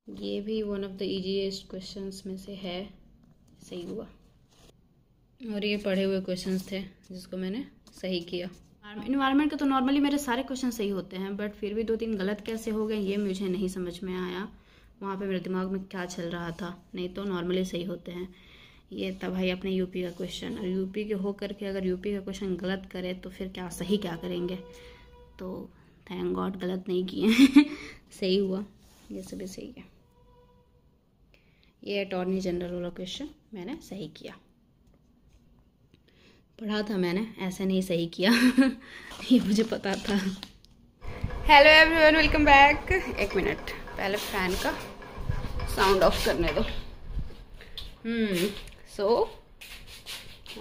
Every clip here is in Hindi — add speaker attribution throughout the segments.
Speaker 1: ये भी one of the easiest questions में से है, सही हुआ। और ये पढ़े हुए क्वेश्चंस थे जिसको मैंने सही किया। इन्वायरमेंट के तो नॉर्मली मेरे सारे क्वेश्चन सही होते हैं, बट फिर भी 2-3 गलत कैसे हो गए ये मुझे नहीं समझ में आया। वहाँ पे मेरे दिमाग में क्या चल रहा था, नहीं तो नॉर्मली सही होते हैं। ये था भाई अपने यूपी का क्वेश्चन, और यूपी के हो करके अगर यूपी का क्वेश्चन गलत करे तो फिर क्या सही क्या करेंगे। तो थैंक गॉड गलत नहीं किए सही हुआ, ये सभी सही है। ये अटॉर्नी जनरल वाला क्वेश्चन मैंने सही किया, पढ़ा था मैंने, ऐसे नहीं सही किया ये मुझे पता था। Hello everyone, welcome back. एक मिनट, पहले फैन का साउंड ऑफ करने दो।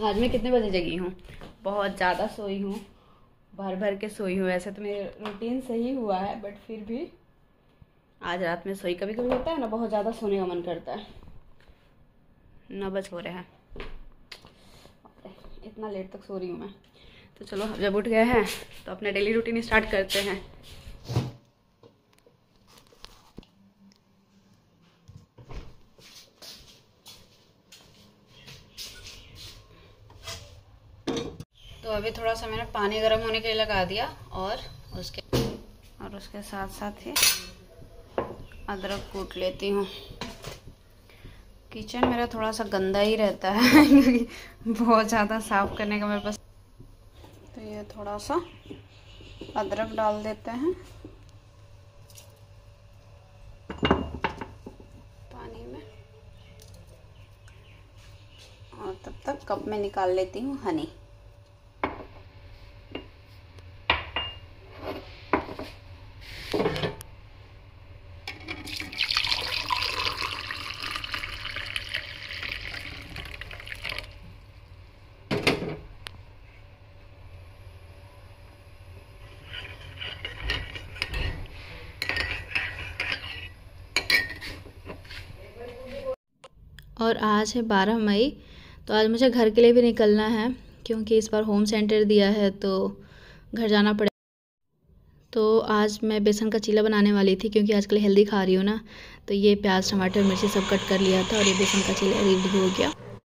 Speaker 1: आज मैं कितने बजे जगी हूँ? बहुत ज़्यादा सोई हूँ, भर भर के सोई हूँ। वैसे तो मेरा रूटीन सही हुआ है, बट फिर भी आज रात में सोई। कभी कभी होता है ना, बहुत ज़्यादा सोने का मन करता है। 9 बज हो रहे हैं, इतना लेट तक सो रही हूँ मैं। तो चलो जब उठ गए हैं तो अपना डेली रूटीन स्टार्ट करते हैं। तो अभी थोड़ा सा मैंने पानी गर्म होने के लिए लगा दिया, और उसके साथ साथ ही अदरक कूट लेती हूँ। किचन मेरा थोड़ा सा गंदा ही रहता है क्योंकि बहुत ज़्यादा साफ़ करने का मेरे पास। तो ये थोड़ा सा अदरक डाल देते हैं पानी में, और तब तक कप में निकाल लेती हूँ हनी। और आज है 12 मई, तो आज मुझे घर के लिए भी निकलना है क्योंकि इस बार होम सेंटर दिया है तो घर जाना पड़ेगा। तो आज मैं बेसन का चीला बनाने वाली थी क्योंकि आजकल हेल्दी खा रही हूँ ना। तो ये प्याज टमाटर मिर्ची सब कट कर लिया था और ये बेसन का चीला रेडी हो गया।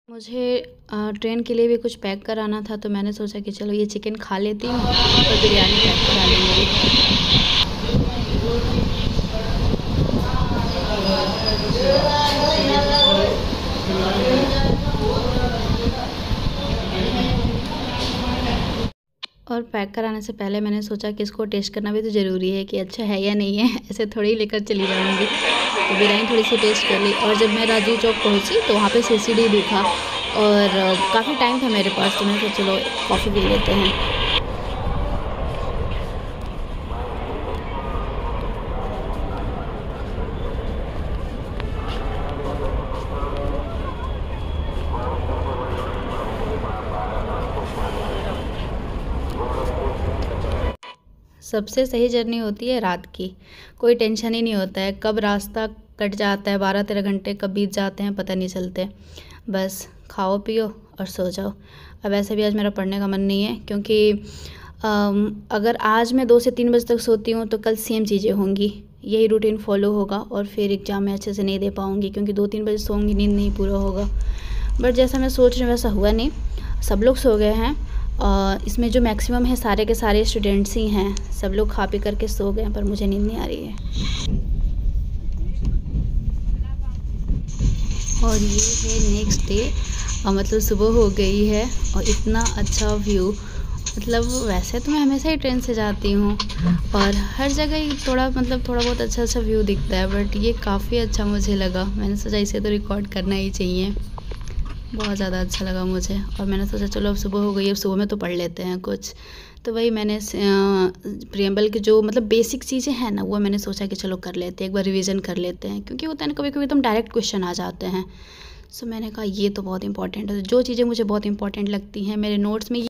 Speaker 1: मुझे ट्रेन के लिए भी कुछ पैक कराना था, तो मैंने सोचा कि चलो ये चिकन खा लेती हूँ और बिरयानी पैक करा लूँगी। और पैक कराने से पहले मैंने सोचा कि इसको टेस्ट करना भी तो ज़रूरी है कि अच्छा है या नहीं है, ऐसे थोड़ी ही लेकर चली जाऊँगी। तो बिरयानी थोड़ी सी टेस्ट कर ली, और जब मैं राजू चौक पहुँची तो वहाँ पे सीसीडी दिखा और काफ़ी टाइम था मेरे पास, तो मैंने सोचा चलो कॉफ़ी पी लेते हैं। सबसे सही जर्नी होती है रात की, कोई टेंशन ही नहीं होता है कब रास्ता कट जाता है, 12-13 घंटे कब बीत जाते हैं पता नहीं चलते। बस खाओ पियो और सो जाओ। अब ऐसे भी आज मेरा पढ़ने का मन नहीं है क्योंकि अगर आज मैं 2 से 3 बजे तक सोती हूँ तो कल सेम चीज़ें होंगी, यही रूटीन फॉलो होगा और फिर एग्ज़ाम में अच्छे से नहीं दे पाऊँगी क्योंकि 2-3 बजे सोऊंगी, नींद नहीं पूरा होगा। बट जैसा मैं सोच रही हूँ वैसा हुआ नहीं, सब लोग सो गए हैं। इसमें जो मैक्सिमम है सारे के सारे स्टूडेंट्स ही हैं, सब लोग खा पी करके सो गए हैं, पर मुझे नींद नहीं आ रही है। और ये है नेक्स्ट डे, मतलब सुबह हो गई है और इतना अच्छा व्यू, मतलब वैसे तो मैं हमेशा ही ट्रेन से जाती हूँ और हर जगह ही थोड़ा बहुत अच्छा व्यू दिखता है, बट ये काफ़ी अच्छा मुझे लगा। मैंने सोचा इसे तो रिकॉर्ड करना ही चाहिए, बहुत ज़्यादा अच्छा लगा मुझे। और मैंने सोचा चलो अब सुबह हो गई, अब सुबह में तो पढ़ लेते हैं कुछ। तो वही मैंने प्रियम्बल के जो मतलब बेसिक चीज़ें हैं ना, वो मैंने सोचा कि चलो कर लेते हैं, एक बार रिवीजन कर लेते हैं, क्योंकि होता है ना कभी कभी एकदम डायरेक्ट क्वेश्चन आ जाते हैं। सो मैंने कहा ये तो बहुत इंपॉर्टेंट है, जो चीज़ें मुझे बहुत इंपॉर्टेंट लगती हैं मेरे नोट्स में।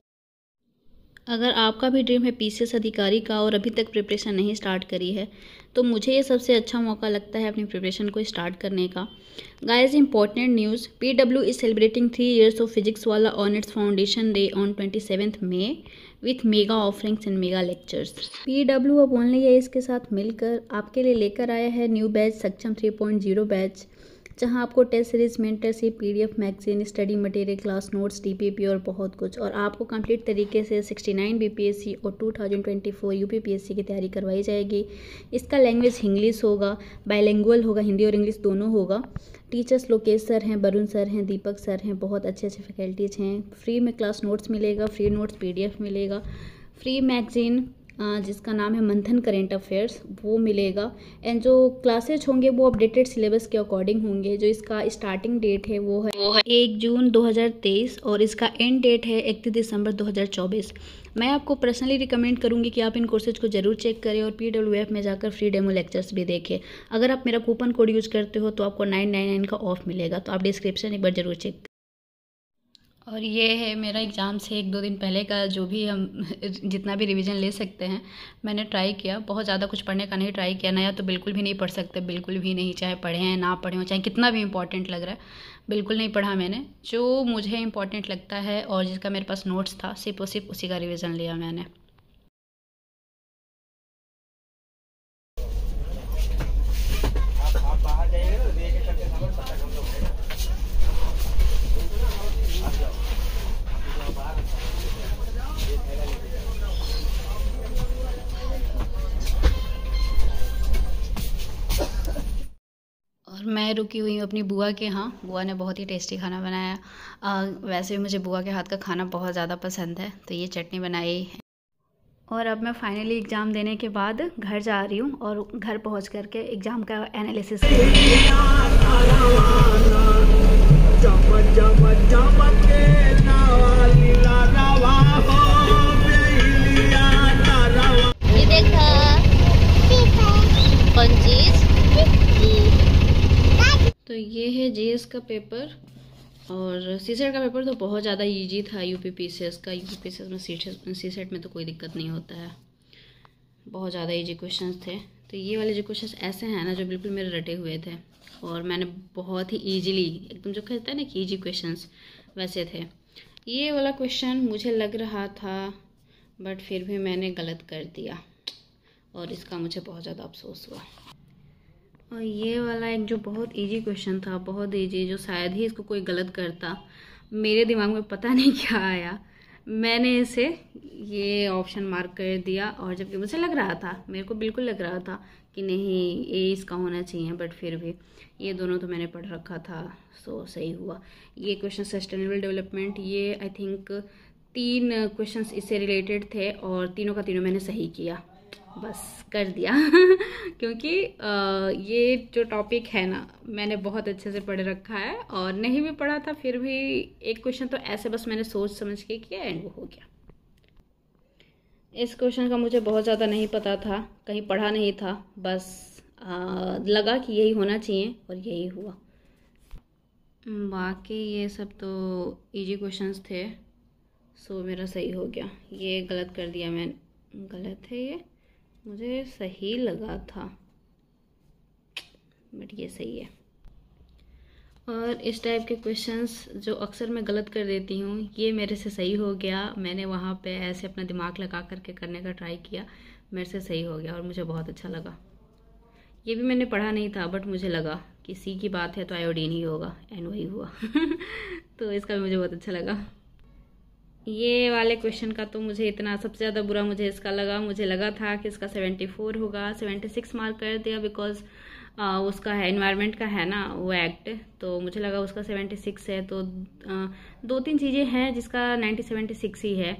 Speaker 1: अगर आपका भी ड्रीम है पीसीएस अधिकारी का और अभी तक प्रिपरेशन नहीं स्टार्ट करी है तो मुझे ये सबसे अच्छा मौका लगता है अपनी प्रिपरेशन को स्टार्ट करने का। Guys, important news, PW is celebrating 3 years of physics wallah on its foundation day on 27 May with mega offerings and mega lectures. PW अब ओनली एज के साथ मिलकर आपके लिए लेकर आया है न्यू बैच सक्षम 3.0 बैच, जहां आपको test series, mentorship, PDF magazine, study material, class notes, TPP और बहुत कुछ, और आपको कंप्लीट तरीके से 69 BPSC और 2024 UPPSC की तैयारी करवाई जाएगी। इसका लैंग्वेज इंग्लिश होगा, बाइलिंगुअल होगा, हिंदी और इंग्लिश दोनों होगा। टीचर्स लोकेश सर हैं, वरुण सर हैं, दीपक सर हैं, बहुत अच्छे अच्छे फैकल्टीज हैं। फ्री में क्लास नोट्स मिलेगा, फ्री नोट्स PDF मिलेगा, फ्री मैगजीन जिसका नाम है मंथन करेंट अफेयर्स वो मिलेगा, एंड जो क्लासेज होंगे वो अपडेटेड सिलेबस के अकॉर्डिंग होंगे। जो इसका स्टार्टिंग डेट है वो है 1 जून 2023 और इसका एंड डेट है 31 दिसंबर 2024। मैं आपको पर्सनली रिकमेंड करूंगी कि आप इन कोर्सेज को जरूर चेक करें और PWF में जाकर फ्री डेमो लेक्चर्स भी देखें। अगर आप मेरा कूपन कोड यूज़ करते हो तो आपको 999 का ऑफ मिलेगा, तो आप डिस्क्रिप्शन एक बार जरूर चेक। और ये है मेरा एग्ज़ाम से 1-2 दिन पहले का जो भी हम जितना भी रिवीजन ले सकते हैं मैंने ट्राई किया। बहुत ज़्यादा कुछ पढ़ने का नहीं ट्राई किया, नया तो बिल्कुल भी नहीं पढ़ सकते, बिल्कुल भी नहीं, चाहे पढ़े हैं ना पढ़े हो, चाहे कितना भी इंपॉर्टेंट लग रहा है, बिल्कुल नहीं पढ़ा मैंने। जो मुझे इंपॉर्टेंट लगता है और जिसका मेरे पास नोट्स था सिर्फ और सिर्फ उसी का रिविज़न लिया मैंने। और मैं रुकी हुई हूँ अपनी बुआ के यहाँ। बुआ ने बहुत ही टेस्टी खाना बनाया। वैसे भी मुझे बुआ के हाथ का खाना बहुत ज़्यादा पसंद है, तो ये चटनी बनाई। और अब मैं फाइनली एग्ज़ाम देने के बाद घर जा रही हूँ और घर पहुँच करके एग्ज़ाम का एनालिसिस ये देखा कौन चीज़। तो ये है GS का पेपर, और CSET का पेपर तो बहुत ज़्यादा इजी था। UPPCS का, UPPCS में CSET में तो कोई दिक्कत नहीं होता है, बहुत ज़्यादा इजी क्वेश्चंस थे। तो ये वाले जो क्वेश्चंस ऐसे हैं ना जो बिल्कुल मेरे रटे हुए थे, और मैंने बहुत ही ईजीली एकदम, जो कहता है ना कि ईजी क्वेश्चंस वैसे थे। ये वाला क्वेश्चन मुझे लग रहा था बट फिर भी मैंने गलत कर दिया और इसका मुझे बहुत ज़्यादा अफसोस हुआ। और ये वाला एक जो बहुत इजी क्वेश्चन था, बहुत इजी, जो शायद ही इसको कोई गलत करता, मेरे दिमाग में पता नहीं क्या आया, मैंने इसे ये ऑप्शन मार्क कर दिया। और जबकि मुझे लग रहा था, मेरे को बिल्कुल लग रहा था कि नहीं ये इसका होना चाहिए, बट फिर भी ये दोनों तो मैंने पढ़ रखा था, सो सही हुआ। ये क्वेश्चन सस्टेनेबल डेवलपमेंट, ये आई थिंक 3 क्वेश्चंस इससे रिलेटेड थे और तीनों का तीनों मैंने सही किया, बस कर दिया क्योंकि ये जो टॉपिक है ना मैंने बहुत अच्छे से पढ़ रखा है, और नहीं भी पढ़ा था फिर भी एक क्वेश्चन तो ऐसे बस मैंने सोच समझ के किया एंड वो हो गया। इस क्वेश्चन का मुझे बहुत ज़्यादा नहीं पता था, कहीं पढ़ा नहीं था, बस लगा कि यही होना चाहिए और यही हुआ। बाकी ये सब तो इजी क्वेश्चंस थे, सो मेरा सही हो गया। ये गलत कर दिया मैं, गलत है ये, मुझे सही लगा था बट ये सही है। और इस टाइप के क्वेश्चंस जो अक्सर मैं गलत कर देती हूँ, ये मेरे से सही हो गया। मैंने वहाँ पे ऐसे अपना दिमाग लगा करके करने का ट्राई किया, मेरे से सही हो गया और मुझे बहुत अच्छा लगा। ये भी मैंने पढ़ा नहीं था बट मुझे लगा कि सी की बात है तो आयोडीन ही होगा, एंड वही हुआ तो इसका भी मुझे बहुत अच्छा लगा। ये वाले क्वेश्चन का तो मुझे इतना सबसे ज़्यादा बुरा मुझे इसका लगा, मुझे लगा था कि इसका 74 होगा, 76 मार्क कर दिया बिकॉज उसका है एनवायरनमेंट का है ना वो एक्ट, तो मुझे लगा उसका 76 है, तो 2-3 चीज़ें हैं जिसका 76 ही है,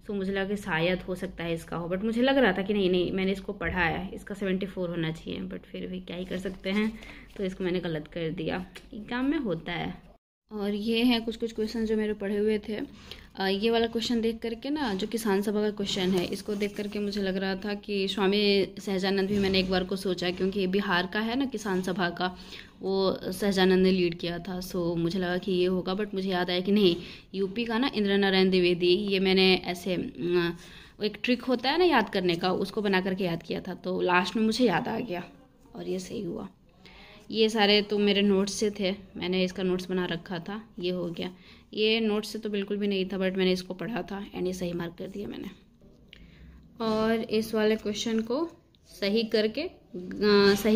Speaker 1: तो मुझे लगा कि शायद हो सकता है इसका हो, बट मुझे लग रहा था कि नहीं मैंने इसको पढ़ा है, इसका 74 होना चाहिए, बट फिर भी क्या ही कर सकते हैं, तो इसको मैंने गलत कर दिया। एग्जाम में होता है। और ये हैं कुछ क्वेश्चन जो मेरे पढ़े हुए थे। ये वाला क्वेश्चन देख करके ना, जो किसान सभा का क्वेश्चन है, इसको देख करके मुझे लग रहा था कि स्वामी सहजानंद भी मैंने एक बार को सोचा, क्योंकि बिहार का है ना किसान सभा का, वो सहजानंद ने लीड किया था, सो मुझे लगा कि ये होगा, बट मुझे याद आया कि नहीं, यूपी का ना इंद्र नारायण द्विवेदी, ये मैंने ऐसे वो एक ट्रिक होता है ना याद करने का, उसको बना करके याद किया था, तो लास्ट में मुझे याद आ गया और ये सही हुआ। ये सारे तो मेरे नोट्स से थे, मैंने इसका नोट्स बना रखा था, ये हो गया। ये नोट्स से तो बिल्कुल भी नहीं था, बट मैंने इसको पढ़ा था एंड ये सही मार्क कर दिया मैंने। और इस वाले क्वेश्चन को सही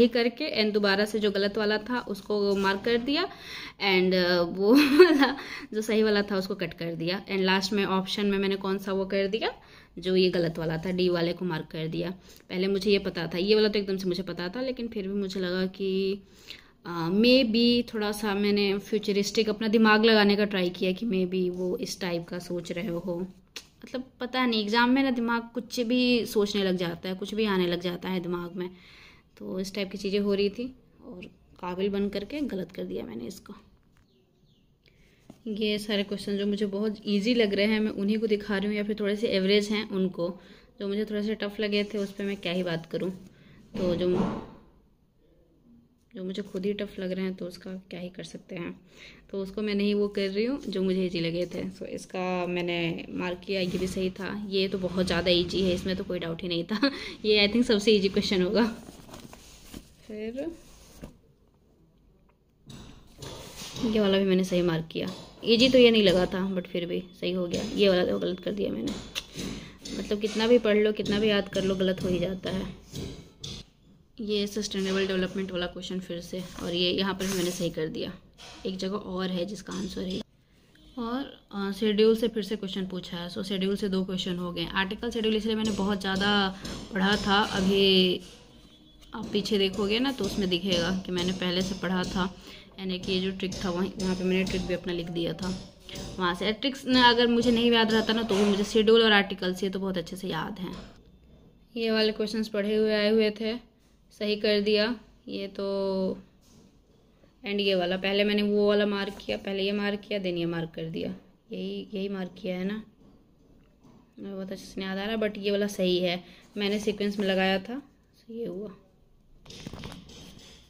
Speaker 1: करके एंड दोबारा से जो गलत वाला था उसको मार्क कर दिया एंड वो वाला जो सही वाला था उसको कट कर दिया एंड लास्ट में ऑप्शन में मैंने कौन सा वो कर दिया, जो ये गलत वाला था डी वाले को मार्क कर दिया। पहले मुझे ये पता था, ये वाला तो एकदम से मुझे पता था, लेकिन फिर भी मुझे लगा कि मे बी थोड़ा सा मैंने फ्यूचरिस्टिक अपना दिमाग लगाने का ट्राई किया कि मे बी वो इस टाइप का सोच रहे हो, मतलब पता नहीं, एग्ज़ाम में ना दिमाग कुछ भी सोचने लग जाता है, कुछ भी आने लग जाता है दिमाग में, तो इस टाइप की चीज़ें हो रही थी और काबिल बन करके गलत कर दिया मैंने इसको। ये सारे क्वेश्चन जो मुझे बहुत इजी लग रहे हैं मैं उन्हीं को दिखा रही हूँ, या फिर थोड़े से एवरेज हैं उनको, जो मुझे थोड़े से टफ लगे थे उस पर मैं क्या ही बात करूँ। तो जो मुझे खुद ही टफ लग रहे हैं तो उसका क्या ही कर सकते हैं, तो उसको मैं नहीं वो कर रही हूँ जो मुझे इजी लगे थे। सो इसका मैंने मार्क किया, ये भी सही था। ये तो बहुत ज़्यादा इजी है, इसमें तो कोई डाउट ही नहीं था। ये आई थिंक सबसे इजी क्वेश्चन होगा। फिर ये वाला भी मैंने सही मार्क किया, इजी तो ये नहीं लगा था बट फिर भी सही हो गया। ये वाला तो गलत कर दिया मैंने, मतलब कितना भी पढ़ लो कितना भी याद कर लो गलत हो ही जाता है। ये सस्टेनेबल डेवलपमेंट वाला क्वेश्चन फिर से, और ये यहाँ पर भी मैंने सही कर दिया। एक जगह और है जिसका आंसर है। और शेड्यूल से फिर से क्वेश्चन पूछा है, सो शेड्यूल से 2 क्वेश्चन हो गए। आर्टिकल शेड्यूल इसलिए मैंने बहुत ज़्यादा पढ़ा था, अभी आप पीछे देखोगे ना तो उसमें दिखेगा कि मैंने पहले से पढ़ा था। यानी कि ये जो ट्रिक था वहाँ पे मैंने ट्रिक भी अपना लिख दिया था। वहाँ से ट्रिक्स अगर मुझे नहीं याद रहता ना तो वो मुझे शेड्यूल और आर्टिकल से तो बहुत अच्छे से याद हैं। ये वाले क्वेश्चंस पढ़े हुए आए हुए थे, सही कर दिया ये तो। एंड ये वाला पहले मैंने वो वाला मार्क किया, पहले ये मार्क किया देन ये मार्क कर दिया, यही मार्क किया है ना, मुझे बहुत अच्छे से याद आ रहा, बट ये वाला सही है, मैंने सीक्वेंस में लगाया था, सही ये हुआ।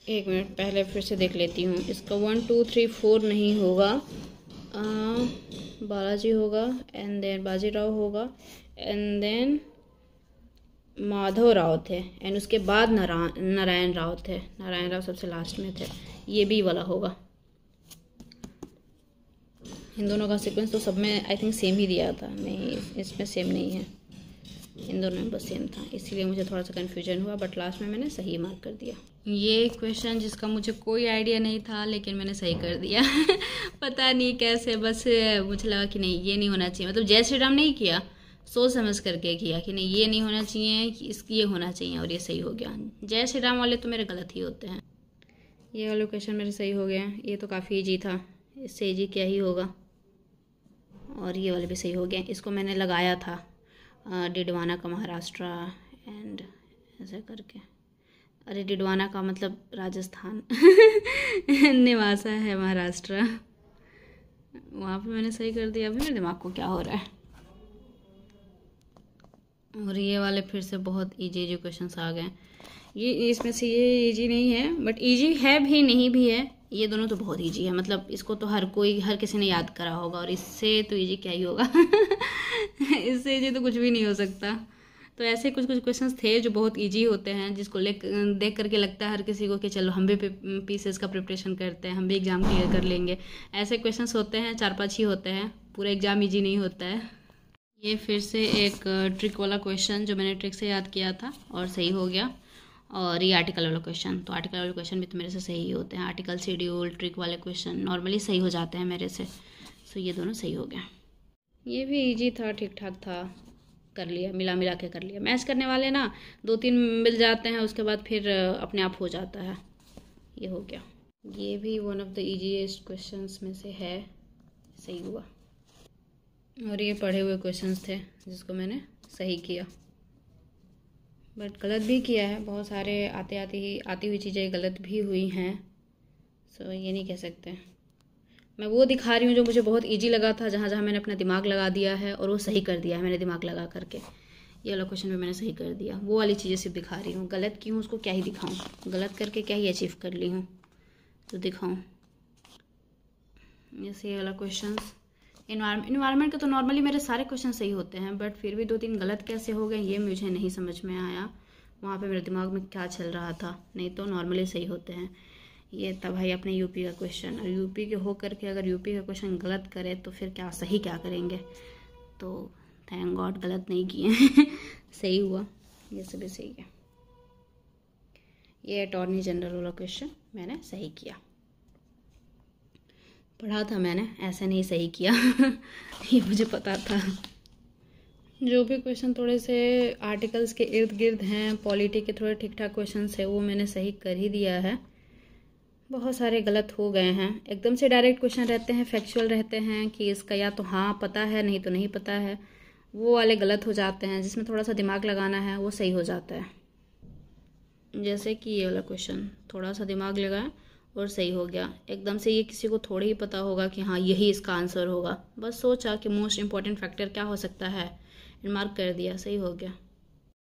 Speaker 1: एक मिनट पहले फिर से देख लेती हूँ। इसका 1 2 3 4 नहीं होगा, बालाजी होगा एंड देन बाजीराव होगा एंड देन माधव राव थे एंड उसके बाद नारायण राव थे। नारायण राव सबसे लास्ट में थे, ये भी वाला होगा। इन दोनों का सीक्वेंस तो सब में आई थिंक सेम ही दिया था, नहीं इसमें सेम नहीं है, इन दोनों में बस सेम था, इसीलिए मुझे थोड़ा सा कन्फ्यूजन हुआ, बट लास्ट में मैंने सही मार्क कर दिया। ये क्वेश्चन जिसका मुझे कोई आइडिया नहीं था लेकिन मैंने सही कर दिया पता नहीं कैसे, बस मुझे लगा कि नहीं ये नहीं होना चाहिए, मतलब जय श्री राम नहीं किया, सोच समझ करके किया कि नहीं ये नहीं होना चाहिए, कि इसकी ये होना चाहिए, और ये सही हो गया। जय श्री राम वाले तो मेरे गलत ही होते हैं। ये वाले क्वेश्चन मेरे सही हो गए, ये तो काफ़ी ईजी था, इससे ईजी क्या ही होगा। और ये वाले भी सही हो गए, इसको मैंने लगाया था डिडवाना का महाराष्ट्र एंड ऐसे करके, अरे डिडवाना का मतलब राजस्थान निवासा है महाराष्ट्र, वहाँ पे मैंने सही कर दिया। अभी मेरे दिमाग को क्या हो रहा है। और ये वाले फिर से बहुत इजी क्वेश्चंस आ गए, ये इसमें से ये इजी नहीं है, बट इजी है भी नहीं भी है, ये दोनों तो बहुत इजी है, मतलब इसको तो हर किसी ने याद करा होगा, और इससे तो इजी क्या ही होगा इससे इजी तो कुछ भी नहीं हो सकता। तो ऐसे कुछ क्वेश्चंस थे जो बहुत इजी होते हैं, जिसको देख करके लगता है हर किसी को कि चलो हम भी पीसीएस का प्रिपरेशन करते हैं, हम भी एग्ज़ाम क्लियर कर लेंगे। ऐसे क्वेश्चंस होते हैं, 4-5 ही होते हैं, पूरा एग्ज़ाम इजी नहीं होता है। ये फिर से एक ट्रिक वाला क्वेश्चन जो मैंने ट्रिक से याद किया था और सही हो गया। और ये आर्टिकल वाला क्वेश्चन, तो आर्टिकल वाले क्वेश्चन भी तो मेरे से सही होते हैं, आर्टिकल शेड्यूल ट्रिक वाले क्वेश्चन नॉर्मली सही हो जाते हैं मेरे से, सो ये दोनों सही हो गया। ये भी इजी था, ठीक ठाक था, कर लिया, मिला के कर लिया। मैच करने वाले ना 2-3 मिल जाते हैं, उसके बाद फिर अपने आप हो जाता है, ये हो गया। ये भी one of the easiest questions में से है, सही हुआ। और ये पढ़े हुए क्वेश्चंस थे जिसको मैंने सही किया, बट गलत भी किया है, बहुत सारे आती हुई चीज़ें गलत भी हुई हैं, सो ये नहीं कह सकते। मैं वो दिखा रही हूँ जो मुझे बहुत इजी लगा था, जहाँ जहाँ मैंने अपना दिमाग लगा दिया है और वो सही कर दिया है मैंने दिमाग लगा करके। ये वाला क्वेश्चन भी मैंने सही कर दिया, वो वाली चीज़ें सिर्फ दिखा रही हूँ, गलत की हूँ उसको क्या ही दिखाऊँ, गलत करके क्या ही अचीव कर ली हूँ तो दिखाऊँ। जैसे ये वाला क्वेश्चन इन्वायरमेंट के तो नॉर्मली मेरे सारे क्वेश्चन सही होते हैं, बट फिर भी 2-3 गलत कैसे हो गए ये मुझे नहीं समझ में आया। वहाँ पे मेरे दिमाग में क्या चल रहा था, नहीं तो नॉर्मली सही होते हैं। ये था भाई अपने यूपी का क्वेश्चन, और यूपी के हो करके अगर यूपी का क्वेश्चन गलत करे तो फिर क्या सही क्या करेंगे। तो थैंक गॉड गलत नहीं किए सही हुआ, ये सभी सही है। ये अटॉर्नी जनरल वाला क्वेश्चन मैंने सही किया, पढ़ा था मैंने, ऐसे नहीं सही किया ये मुझे पता था। जो भी क्वेश्चन थोड़े से आर्टिकल्स के इर्द गिर्द हैं, पॉलिटी के थोड़े ठीक ठाक क्वेश्चन है, वो मैंने सही कर ही दिया है। बहुत सारे गलत हो गए हैं, एकदम से डायरेक्ट क्वेश्चन रहते हैं, फैक्चुअल रहते हैं कि इसका या तो हाँ पता है नहीं तो नहीं पता है, वो वाले गलत हो जाते हैं। जिसमें थोड़ा सा दिमाग लगाना है वो सही हो जाता है। जैसे कि ये वाला क्वेश्चन थोड़ा सा दिमाग लगाया और सही हो गया। एकदम से ये किसी को थोड़ी ही पता होगा कि हाँ यही इसका आंसर होगा, बस सोचा कि मोस्ट इम्पॉर्टेंट फैक्टर क्या हो सकता है, मार्क कर दिया, सही हो गया।